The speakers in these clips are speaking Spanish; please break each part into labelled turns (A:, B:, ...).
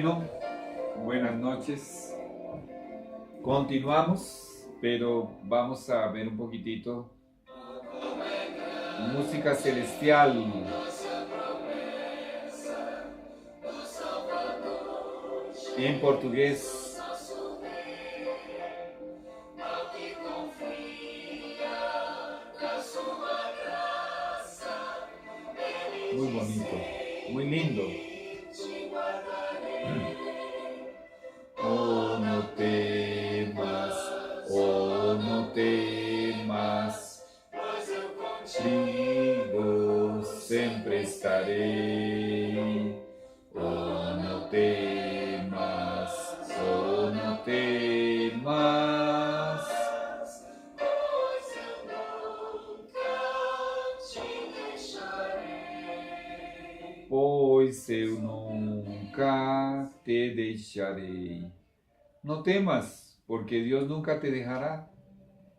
A: Bueno, buenas noches. Continuamos, pero vamos a ver un poquitito música celestial. En portugués. Muy bonito, muy lindo. Oh, no temas, oh, no temas, contigo sempre estarei. Oh, no temas, oh, no temas. Pois eu nunca te deixarei. Pois eu nunca te deixarei. No temas, porque Dios nunca te dejará.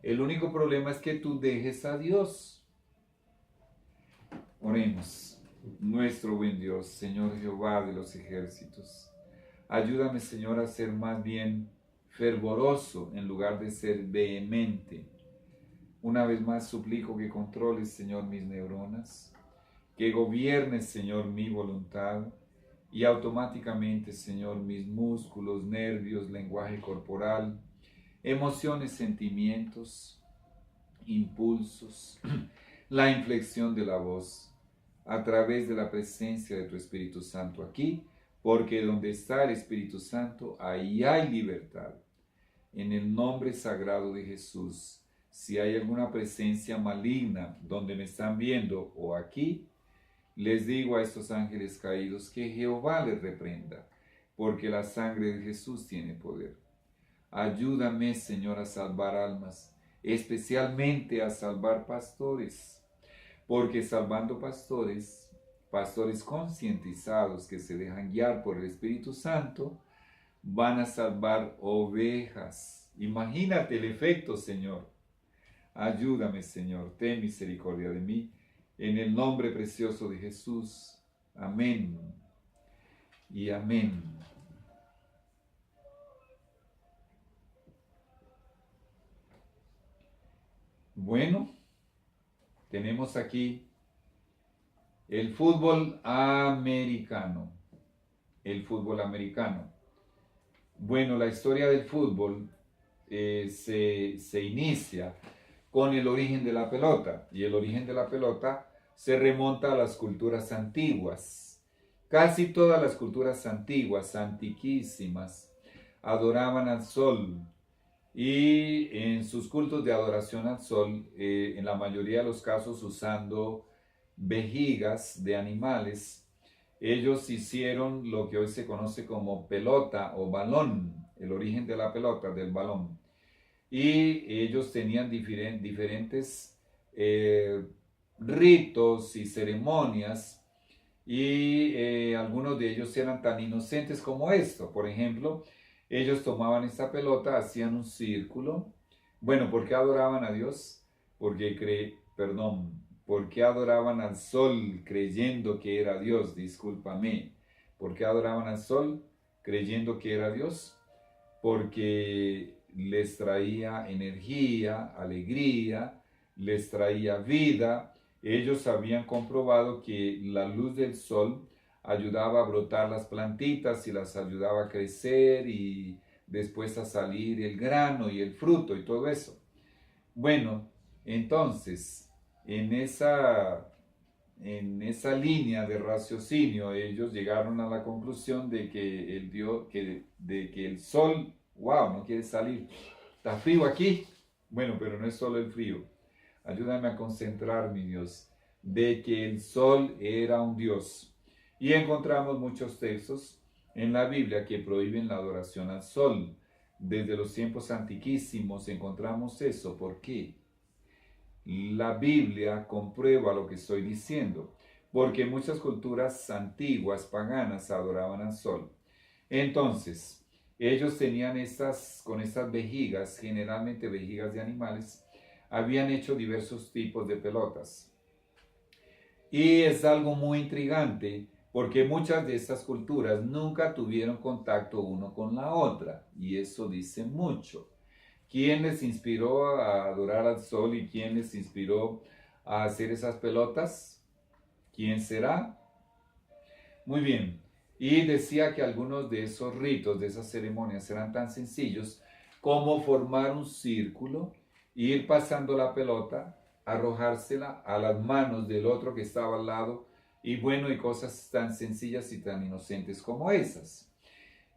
A: El único problema es que tú dejes a Dios. Oremos. Nuestro buen Dios, Señor Jehová de los ejércitos, ayúdame, Señor, a ser más bien fervoroso en lugar de ser vehemente. Una vez más suplico que controles, Señor, mis neuronas, que gobiernes, Señor, mi voluntad y automáticamente, Señor, mis músculos, nervios, lenguaje corporal, emociones, sentimientos, impulsos, la inflexión de la voz, a través de la presencia de tu Espíritu Santo aquí, porque donde está el Espíritu Santo, ahí hay libertad. En el nombre sagrado de Jesús, si hay alguna presencia maligna donde me están viendo o aquí, les digo a estos ángeles caídos que Jehová les reprenda, porque la sangre de Jesús tiene poder. Ayúdame, Señor, a salvar almas, especialmente a salvar pastores, porque salvando pastores concientizados que se dejan guiar por el Espíritu Santo, van a salvar ovejas. Imagínate el efecto, Señor. Ayúdame, Señor, ten misericordia de mí, en el nombre precioso de Jesús. Amén y amén. Bueno, tenemos aquí el fútbol americano. El fútbol americano. Bueno, la historia del fútbol se inicia con el origen de la pelota. Y el origen de la pelota se remonta a las culturas antiguas. Casi todas las culturas antiguas, antiquísimas, adoraban al sol. Y en sus cultos de adoración al sol, en la mayoría de los casos usando vejigas de animales, ellos hicieron lo que hoy se conoce como pelota o balón, el origen de la pelota, del balón. Y ellos tenían diferentes ritos y ceremonias, y algunos de ellos eran tan inocentes como esto. Por ejemplo, ellos tomaban esta pelota, hacían un círculo. Bueno, ¿por qué adoraban a Dios? ¿Por qué adoraban al sol creyendo que era Dios? Discúlpame. ¿Por qué adoraban al sol creyendo que era Dios? Porque les traía energía, alegría, les traía vida. Ellos habían comprobado que la luz del sol ayudaba a brotar las plantitas y las ayudaba a crecer y después a salir el grano y el fruto y todo eso. Bueno, entonces, en esa línea de raciocinio, ellos llegaron a la conclusión de que el sol, wow, no quiere salir. ¿Está frío aquí? Bueno, pero no es solo el frío. Ayúdame a concentrar, mi Dios, de que el sol era un Dios. Y encontramos muchos textos en la Biblia que prohíben la adoración al sol. Desde los tiempos antiquísimos encontramos eso. ¿Por qué? La Biblia comprueba lo que estoy diciendo, porque muchas culturas antiguas, paganas, adoraban al sol. Entonces, ellos tenían con estas vejigas, generalmente vejigas de animales, habían hecho diversos tipos de pelotas. Y es algo muy intrigante porque muchas de estas culturas nunca tuvieron contacto uno con la otra, y eso dice mucho. ¿Quién les inspiró a adorar al sol y quién les inspiró a hacer esas pelotas? ¿Quién será? Muy bien. Y decía que algunos de esos ritos, de esas ceremonias, eran tan sencillos como formar un círculo, ir pasando la pelota, arrojársela a las manos del otro que estaba al lado, y bueno, y cosas tan sencillas y tan inocentes como esas.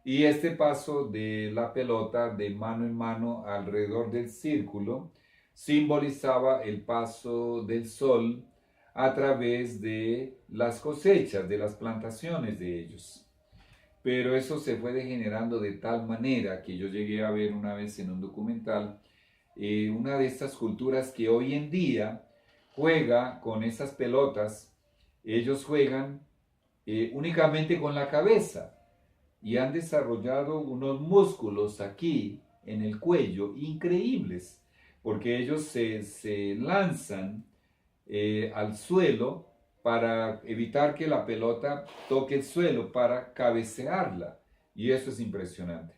A: Y este paso de la pelota de mano en mano alrededor del círculo simbolizaba el paso del sol a través de las cosechas, de las plantaciones de ellos. Pero eso se fue degenerando de tal manera que yo llegué a ver una vez en un documental una de estas culturas que hoy en día juega con esas pelotas. Ellos juegan únicamente con la cabeza y han desarrollado unos músculos aquí en el cuello increíbles, porque ellos se lanzan al suelo para evitar que la pelota toque el suelo, para cabecearla, y eso es impresionante.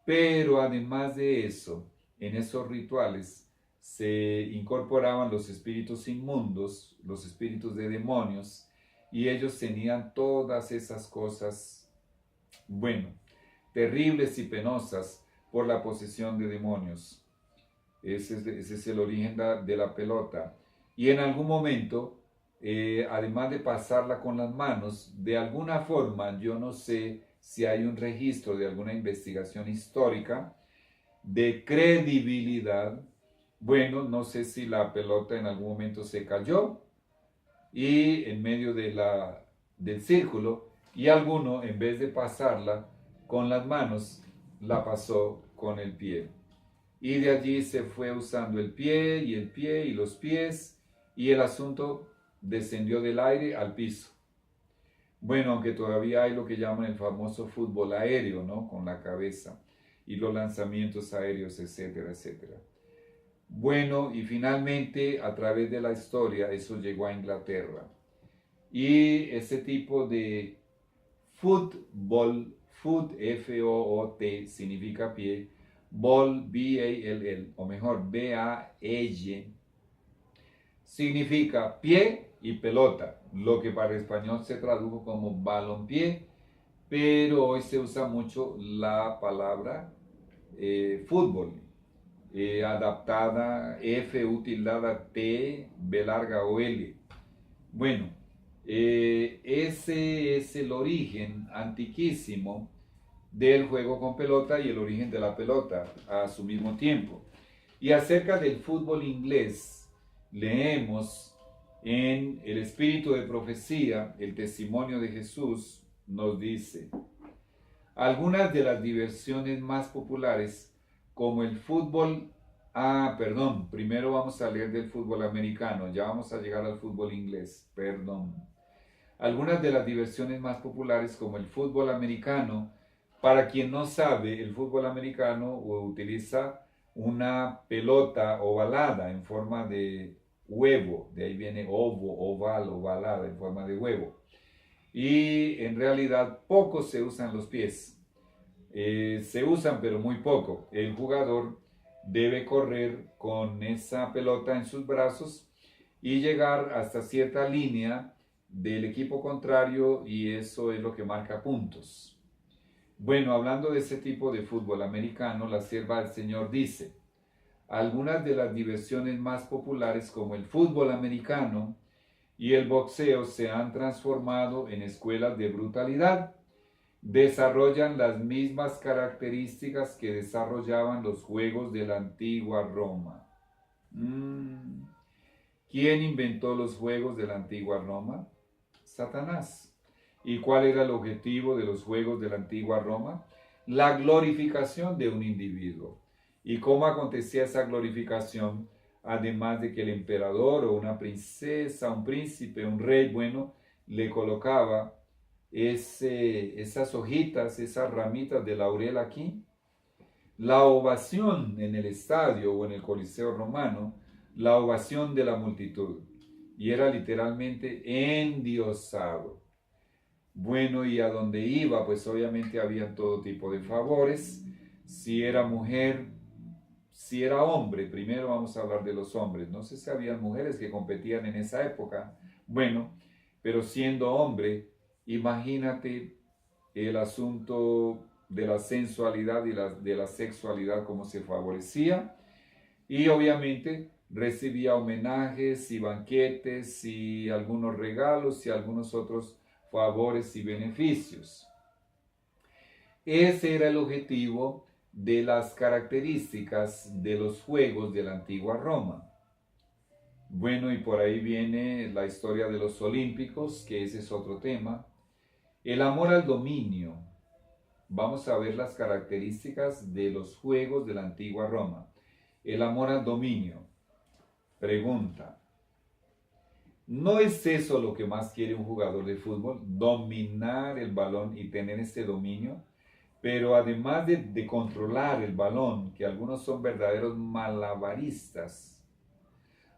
A: Pero además de eso, en esos rituales se incorporaban los espíritus inmundos, los espíritus de demonios, y ellos tenían todas esas cosas, bueno, terribles y penosas por la posesión de demonios. Ese es el origen de la pelota. Y en algún momento, además de pasarla con las manos, de alguna forma, yo no sé si hay un registro de alguna investigación histórica de credibilidad. Bueno, no sé si la pelota en algún momento se cayó y en medio del círculo, y alguno, en vez de pasarla con las manos, la pasó con el pie. Y de allí se fue usando el pie y los pies, y el asunto descendió del aire al piso. Bueno, aunque todavía hay lo que llaman el famoso fútbol aéreo, ¿no? Con la cabeza, y los lanzamientos aéreos, etcétera, etcétera. Bueno, y finalmente, a través de la historia, eso llegó a Inglaterra. Y ese tipo de fútbol, foot, F-O-O-T, significa pie, ball, B-A-L-L, o mejor, B-A-L, significa pie y pelota, lo que para el español se tradujo como balompié, pero hoy se usa mucho la palabra fútbol, adaptada F, U tildada T, B larga o L. Bueno, ese es el origen antiquísimo del juego con pelota y el origen de la pelota a su mismo tiempo. Y acerca del fútbol inglés, leemos en el Espíritu de Profecía, el testimonio de Jesús nos dice: algunas de las diversiones más populares, como el fútbol, primero vamos a leer del fútbol americano, ya vamos a llegar al fútbol inglés, perdón. Algunas de las diversiones más populares, como el fútbol americano, para quien no sabe, el fútbol americano utiliza una pelota ovalada en forma de huevo, de ahí viene ovo, oval, ovalada en forma de huevo. Y en realidad poco se usan los pies, se usan pero muy poco. El jugador debe correr con esa pelota en sus brazos y llegar hasta cierta línea del equipo contrario, y eso es lo que marca puntos. Bueno, hablando de ese tipo de fútbol americano, la sierva del Señor dice: algunas de las diversiones más populares, como el fútbol americano y el boxeo, se han transformado en escuelas de brutalidad. Desarrollan las mismas características que desarrollaban los juegos de la antigua Roma. ¿Quién inventó los juegos de la antigua Roma? Satanás. ¿Y cuál era el objetivo de los juegos de la antigua Roma? La glorificación de un individuo. ¿Y cómo acontecía esa glorificación? Además de que el emperador o una princesa, un príncipe, un rey, bueno, le colocaba esas hojitas, esas ramitas de laurel aquí. La ovación en el estadio o en el Coliseo romano, la ovación de la multitud, y era literalmente endiosado. Bueno, y a donde iba, pues obviamente había todo tipo de favores. Si era mujer, si era hombre, primero vamos a hablar de los hombres. No sé si había mujeres que competían en esa época. Bueno, pero siendo hombre, imagínate el asunto de la sensualidad y de la sexualidad, cómo se favorecía. Y obviamente recibía homenajes y banquetes y algunos regalos y algunos otros favores y beneficios. Ese era el objetivo de las características de los juegos de la antigua Roma. Bueno, y por ahí viene la historia de los olímpicos, que ese es otro tema. El amor al dominio. Vamos a ver las características de los juegos de la antigua Roma. El amor al dominio. Pregunta. ¿No es eso lo que más quiere un jugador de fútbol? Dominar el balón y tener este dominio. Pero además de controlar el balón, que algunos son verdaderos malabaristas,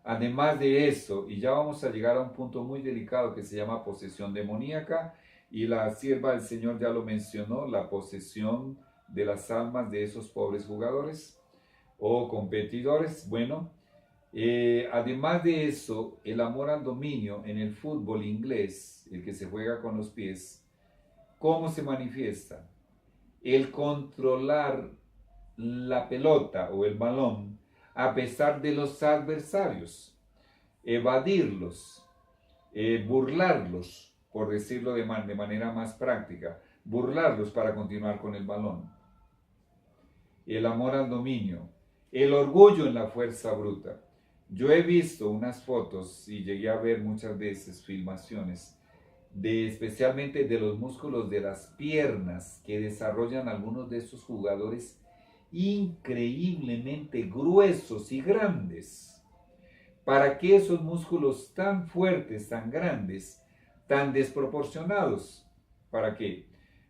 A: además de eso, y ya vamos a llegar a un punto muy delicado que se llama posesión demoníaca, y la sierva del Señor ya lo mencionó, la posesión de las almas de esos pobres jugadores o competidores. Bueno, además de eso, el amor al dominio en el fútbol inglés, el que se juega con los pies, ¿cómo se manifiesta? El controlar la pelota o el balón a pesar de los adversarios, evadirlos, burlarlos, por decirlo de manera más práctica, burlarlos para continuar con el balón. El amor al dominio, el orgullo en la fuerza bruta. Yo he visto unas fotos y llegué a ver muchas veces filmaciones especialmente de los músculos de las piernas que desarrollan algunos de estos jugadores increíblemente gruesos y grandes. ¿Para qué esos músculos tan fuertes, tan grandes, tan desproporcionados? ¿Para qué?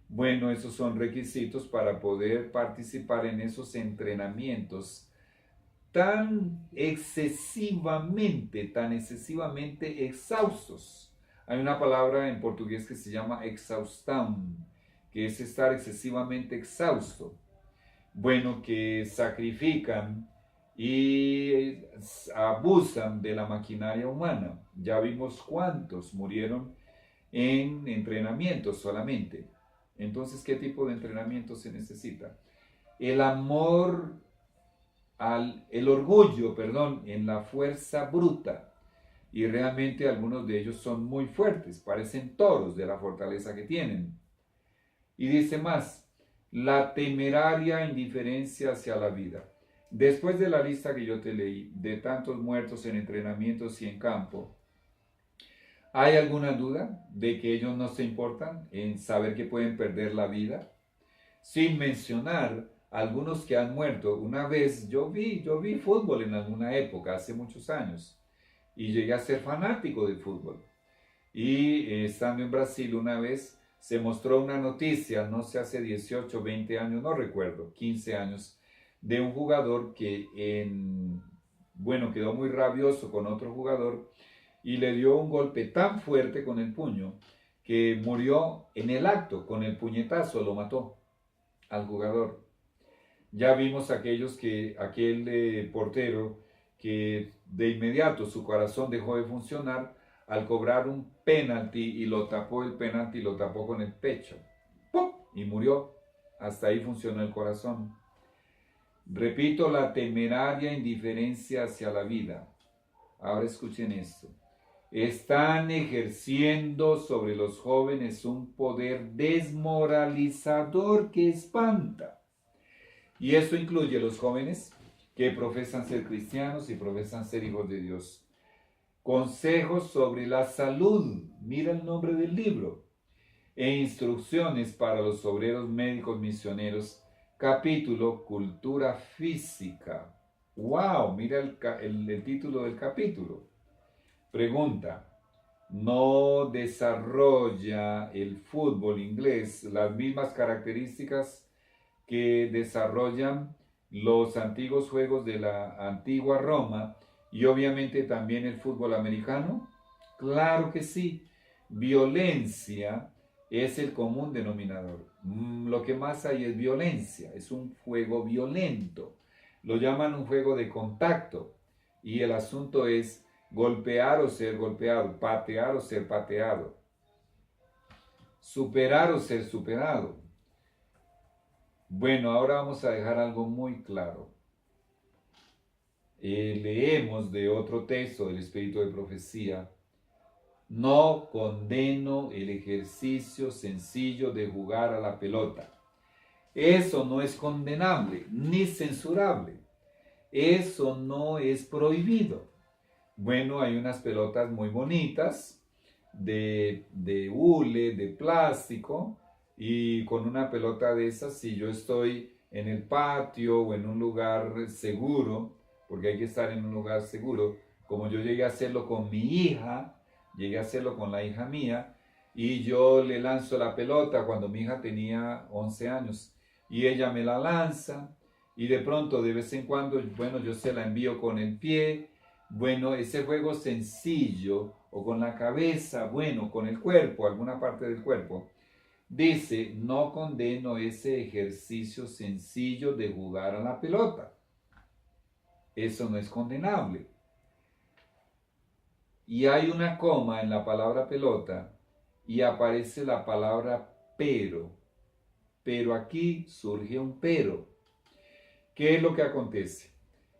A: Bueno, esos son requisitos para poder participar en esos entrenamientos tan excesivamente exhaustos. Hay una palabra en portugués que se llama exhaustão, que es estar excesivamente exhausto. Bueno, que sacrifican y abusan de la maquinaria humana. Ya vimos cuántos murieron en entrenamiento solamente. Entonces, ¿qué tipo de entrenamiento se necesita? El orgullo, en la fuerza bruta. Y realmente algunos de ellos son muy fuertes, parecen toros de la fortaleza que tienen. Y dice más, la temeraria indiferencia hacia la vida. Después de la lista que yo te leí, de tantos muertos en entrenamientos y en campo, ¿hay alguna duda de que ellos no se importan en saber que pueden perder la vida? Sin mencionar algunos que han muerto. Una vez yo vi fútbol en alguna época, hace muchos años, y llegué a ser fanático del fútbol. Y estando en Brasil una vez se mostró una noticia, no sé, hace 18, 20 años, no recuerdo, 15 años, de un jugador que quedó muy rabioso con otro jugador y le dio un golpe tan fuerte con el puño que murió en el acto, con el puñetazo, lo mató al jugador. Ya vimos aquel portero que de inmediato su corazón dejó de funcionar al cobrar un penalti y lo tapó con el pecho. ¡Pum! Y murió. Hasta ahí funcionó el corazón. Repito, la temeraria indiferencia hacia la vida. Ahora escuchen esto. Están ejerciendo sobre los jóvenes un poder desmoralizador que espanta. Y eso incluye a los jóvenes que profesan ser cristianos y profesan ser hijos de Dios. Consejos sobre la salud, mira el nombre del libro, e instrucciones para los obreros médicos misioneros, capítulo Cultura Física. ¡Wow! Mira el título del capítulo. Pregunta, ¿no desarrolla el fútbol inglés las mismas características que desarrollan los antiguos juegos de la antigua Roma y obviamente también el fútbol americano? Claro que sí. Violencia es el común denominador. Lo que más hay es violencia, es un juego violento. Lo llaman un juego de contacto. Y el asunto es golpear o ser golpeado, patear o ser pateado, superar o ser superado. Bueno, ahora vamos a dejar algo muy claro. Leemos de otro texto del Espíritu de Profecía. No condeno el ejercicio sencillo de jugar a la pelota. Eso no es condenable ni censurable. Eso no es prohibido. Bueno, hay unas pelotas muy bonitas de hule, de plástico, y con una pelota de esas, si yo estoy en el patio o en un lugar seguro, porque hay que estar en un lugar seguro, como yo llegué a hacerlo con mi hija, llegué a hacerlo con la hija mía, y yo le lanzo la pelota cuando mi hija tenía 11 años, y ella me la lanza, y de pronto, de vez en cuando, bueno, yo se la envío con el pie. Bueno, ese juego sencillo, o con la cabeza, bueno, con el cuerpo, alguna parte del cuerpo, dice, no condeno ese ejercicio sencillo de jugar a la pelota. Eso no es condenable. Y hay una coma en la palabra pelota y aparece la palabra pero. Pero aquí surge un pero. ¿Qué es lo que acontece?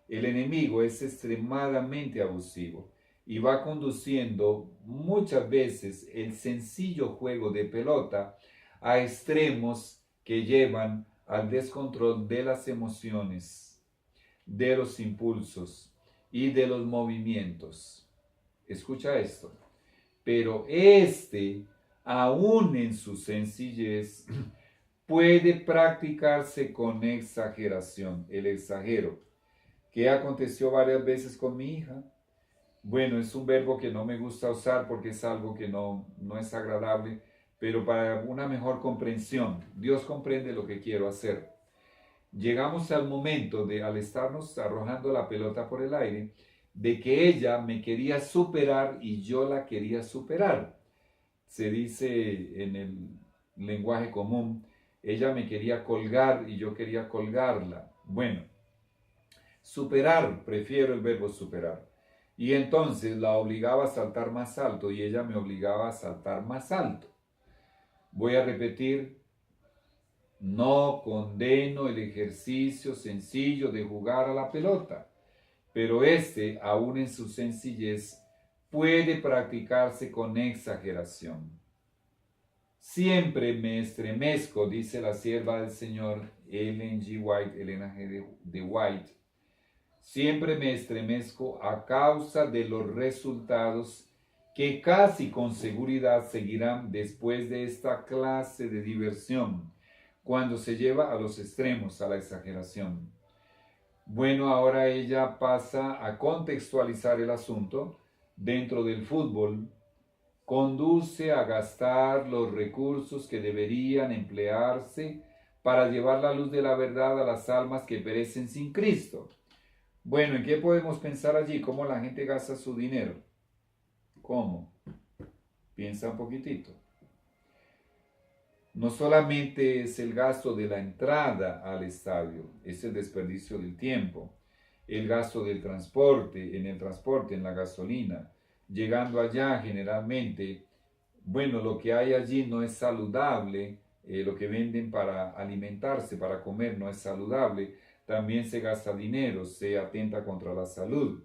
A: El enemigo es extremadamente abusivo y va conduciendo muchas veces el sencillo juego de pelota a extremos que llevan al descontrol de las emociones, de los impulsos y de los movimientos. Escucha esto. Pero aún en su sencillez, puede practicarse con exageración, el exagero. ¿Qué aconteció varias veces con mi hija? Bueno, es un verbo que no me gusta usar porque es algo que no es agradable, pero para una mejor comprensión, Dios comprende lo que quiero hacer. Llegamos al momento de, al estarnos arrojando la pelota por el aire, de que ella me quería superar y yo la quería superar. Se dice en el lenguaje común, ella me quería colgar y yo quería colgarla. Bueno, superar, prefiero el verbo superar. Y entonces la obligaba a saltar más alto y ella me obligaba a saltar más alto. Voy a repetir, no condeno el ejercicio sencillo de jugar a la pelota, pero aún en su sencillez, puede practicarse con exageración. Siempre me estremezco, dice la sierva del Señor, Ellen G. White, Elena G. de White. Siempre me estremezco a causa de los resultados que casi con seguridad seguirán después de esta clase de diversión, cuando se lleva a los extremos, a la exageración. Bueno, ahora ella pasa a contextualizar el asunto dentro del fútbol. Conduce a gastar los recursos que deberían emplearse para llevar la luz de la verdad a las almas que perecen sin Cristo. Bueno, ¿en qué podemos pensar allí? ¿Cómo la gente gasta su dinero? ¿Cómo? Piensa un poquitito. No solamente es el gasto de la entrada al estadio, es el desperdicio del tiempo, el gasto del transporte, en la gasolina. Llegando allá generalmente, bueno, lo que hay allí no es saludable, lo que venden para alimentarse, para comer, no es saludable. También se gasta dinero, se atenta contra la salud.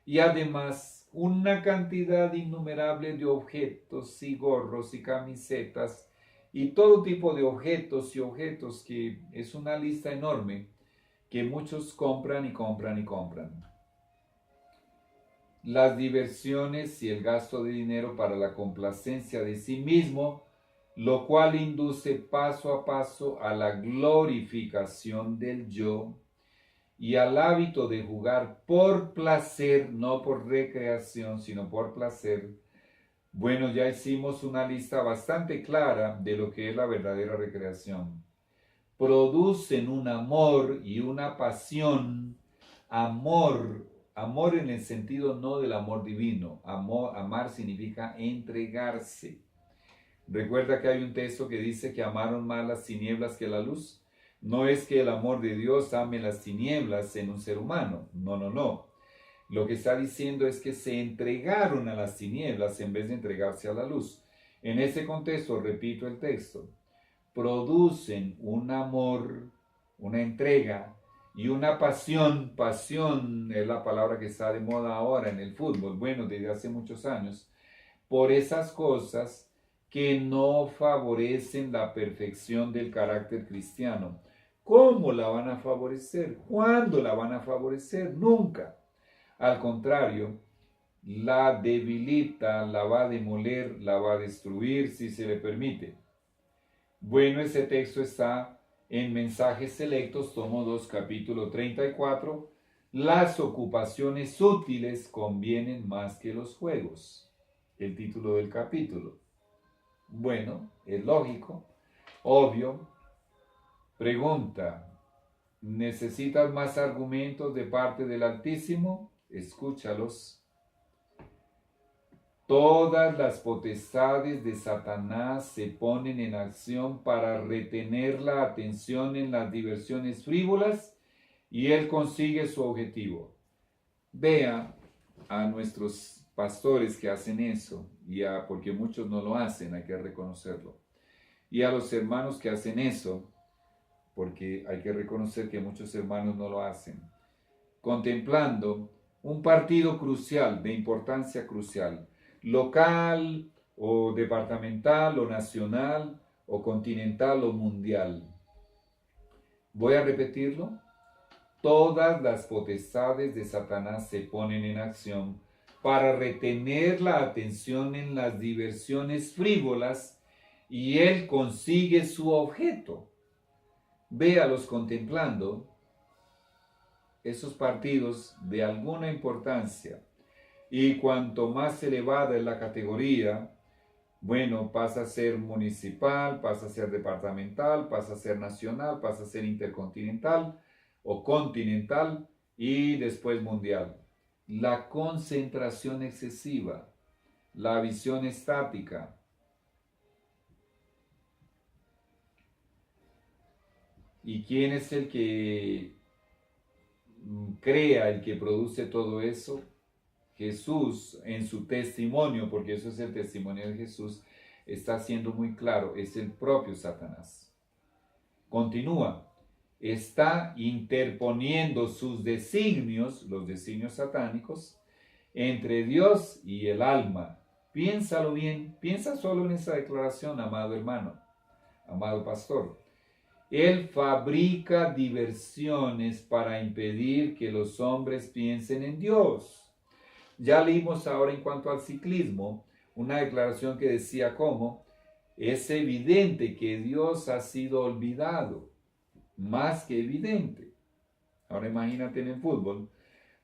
A: Y además, una cantidad innumerable de objetos y gorros y camisetas y todo tipo de objetos y objetos que es una lista enorme que muchos compran y compran y compran. Las diversiones y el gasto de dinero para la complacencia de sí mismo, lo cual induce paso a paso a la glorificación del yo y al hábito de jugar por placer, no por recreación, sino por placer. Bueno, ya hicimos una lista bastante clara de lo que es la verdadera recreación. Producen un amor y una pasión, amor en el sentido no del amor divino, amar significa entregarse. Recuerda que hay un texto que dice que amaron más las tinieblas que la luz. No es que el amor de Dios ame las tinieblas en un ser humano. No, no, no. Lo que está diciendo es que se entregaron a las tinieblas en vez de entregarse a la luz. En ese contexto, repito el texto, producen un amor, una entrega y una pasión. Pasión es la palabra que está de moda ahora en el fútbol, bueno, desde hace muchos años, por esas cosas que no favorecen la perfección del carácter cristiano. ¿Cómo la van a favorecer? ¿Cuándo la van a favorecer? Nunca. Al contrario, la debilita, la va a demoler, la va a destruir si se le permite. Bueno, ese texto está en Mensajes Selectos, tomo 2, capítulo 34. Las ocupaciones útiles convienen más que los juegos. El título del capítulo. Bueno, es lógico, obvio. Pregunta, ¿necesitas más argumentos de parte del Altísimo? Escúchalos. Todas las potestades de Satanás se ponen en acción para retener la atención en las diversiones frívolas y él consigue su objetivo. Vea a nuestros pastores que hacen eso, porque muchos no lo hacen, hay que reconocerlo. Y a los hermanos que hacen eso, porque hay que reconocer que muchos hermanos no lo hacen. Contemplando un partido crucial, de importancia crucial, local o departamental o nacional o continental o mundial. Voy a repetirlo. Todas las potestades de Satanás se ponen en acción para retener la atención en las diversiones frívolas y él consigue su objeto. Véalos contemplando esos partidos de alguna importancia. Y cuanto más elevada es la categoría, bueno, pasa a ser municipal, pasa a ser departamental, pasa a ser nacional, pasa a ser intercontinental o continental y después mundial. La concentración excesiva, la visión estática. ¿Y quién es el que crea, el que produce todo eso? Jesús en su testimonio, porque eso es el testimonio de Jesús, está siendo muy claro, es el propio Satanás. Continúa, está interponiendo sus designios, los designios satánicos, entre Dios y el alma. Piénsalo bien, piensa solo en esa declaración, amado hermano, amado pastor. Él fabrica diversiones para impedir que los hombres piensen en Dios. Ya leímos ahora en cuanto al ciclismo una declaración que decía cómo es evidente que Dios ha sido olvidado, más que evidente. Ahora imagínate en el fútbol,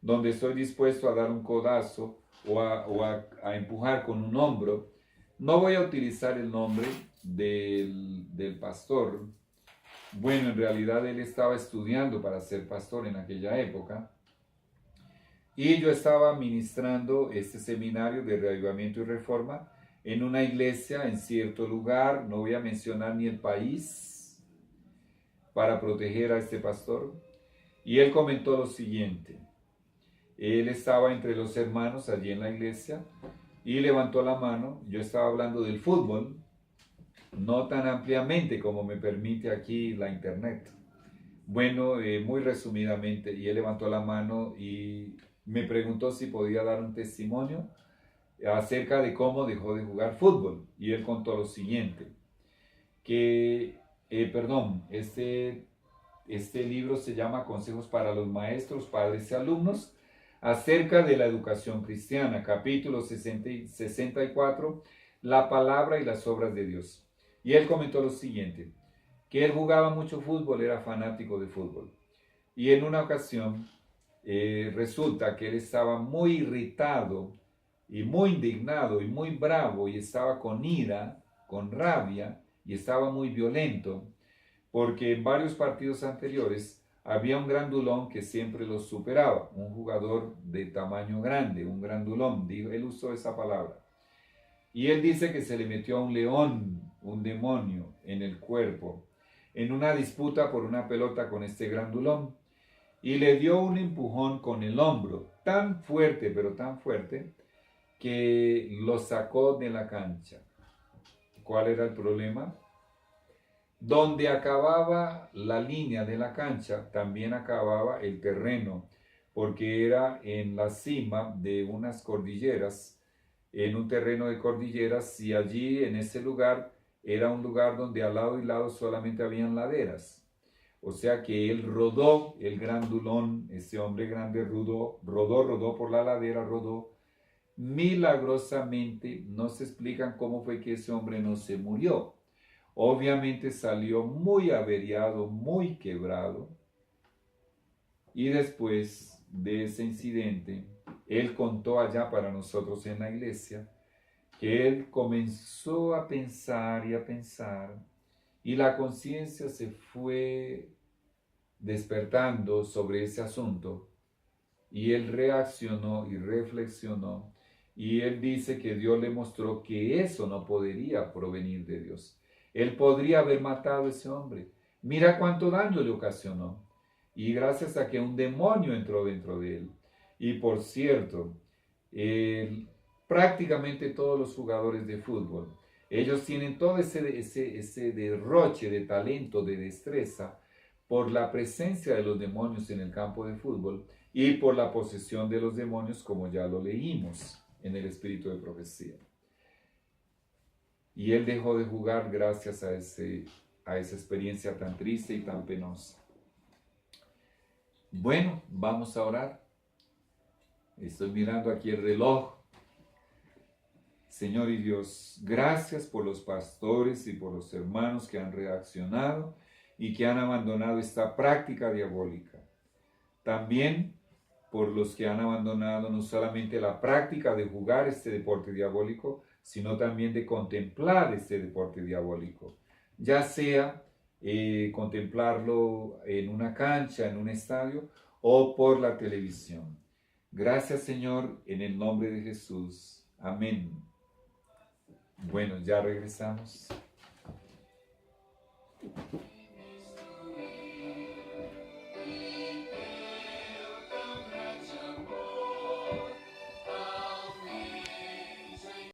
A: donde estoy dispuesto a dar un codazo o a empujar con un hombro. No voy a utilizar el nombre del pastor. Bueno, en realidad él estaba estudiando para ser pastor en aquella época. Y yo estaba ministrando este seminario de reavivamiento y reforma en una iglesia en cierto lugar, no voy a mencionar ni el país, para proteger a este pastor. Y él comentó lo siguiente. Él estaba entre los hermanos allí en la iglesia y levantó la mano. Yo estaba hablando del fútbol, no tan ampliamente como me permite aquí la internet. Bueno, muy resumidamente, y él levantó la mano y me preguntó si podía dar un testimonio acerca de cómo dejó de jugar fútbol. Y él contó lo siguiente, que, este libro se llama Consejos para los Maestros, Padres y Alumnos, acerca de la educación cristiana, capítulo 64, la palabra y las obras de Dios. Y él comentó lo siguiente, que él jugaba mucho fútbol, era fanático de fútbol. Y en una ocasión resulta que él estaba muy irritado y muy indignado y muy bravo y estaba con ira, con rabia y estaba muy violento porque en varios partidos anteriores había un grandulón que siempre los superaba, un jugador de tamaño grande, un grandulón, él usó esa palabra. Y él dice que se le metió a un león, un demonio, en el cuerpo, en una disputa por una pelota con este grandulón. Y le dio un empujón con el hombro, tan fuerte, pero tan fuerte, que lo sacó de la cancha. ¿Cuál era el problema? Donde acababa la línea de la cancha, también acababa el terreno, porque era en la cima de unas cordilleras, en un terreno de cordilleras, y allí en ese lugar era un lugar donde al lado y lado solamente habían laderas. O sea que él rodó, el grandulón, ese hombre grande rodó por la ladera, rodó. Milagrosamente, no se explican cómo fue que ese hombre no se murió. Obviamente salió muy averiado, muy quebrado. Y después de ese incidente, él contó allá para nosotros en la iglesia que él comenzó a pensar y a pensar, y la conciencia se fue despertando sobre ese asunto, y él reaccionó y reflexionó, y él dice que Dios le mostró que eso no podría provenir de Dios. Él podría haber matado a ese hombre. Mira cuánto daño le ocasionó. Y gracias a que un demonio entró dentro de él. Y por cierto, prácticamente todos los jugadores de fútbol, ellos tienen todo ese derroche de talento, de destreza, por la presencia de los demonios en el campo de fútbol y por la posesión de los demonios, como ya lo leímos en el espíritu de profecía. Y él dejó de jugar gracias a esa experiencia tan triste y tan penosa. Bueno, vamos a orar. Estoy mirando aquí el reloj. Señor y Dios, gracias por los pastores y por los hermanos que han reaccionado y que han abandonado esta práctica diabólica. También por los que han abandonado no solamente la práctica de jugar este deporte diabólico, sino también de contemplar este deporte diabólico, ya sea contemplarlo en una cancha, en un estadio o por la televisión. Gracias, Señor, en el nombre de Jesús. Amén. Bueno, ya regresamos.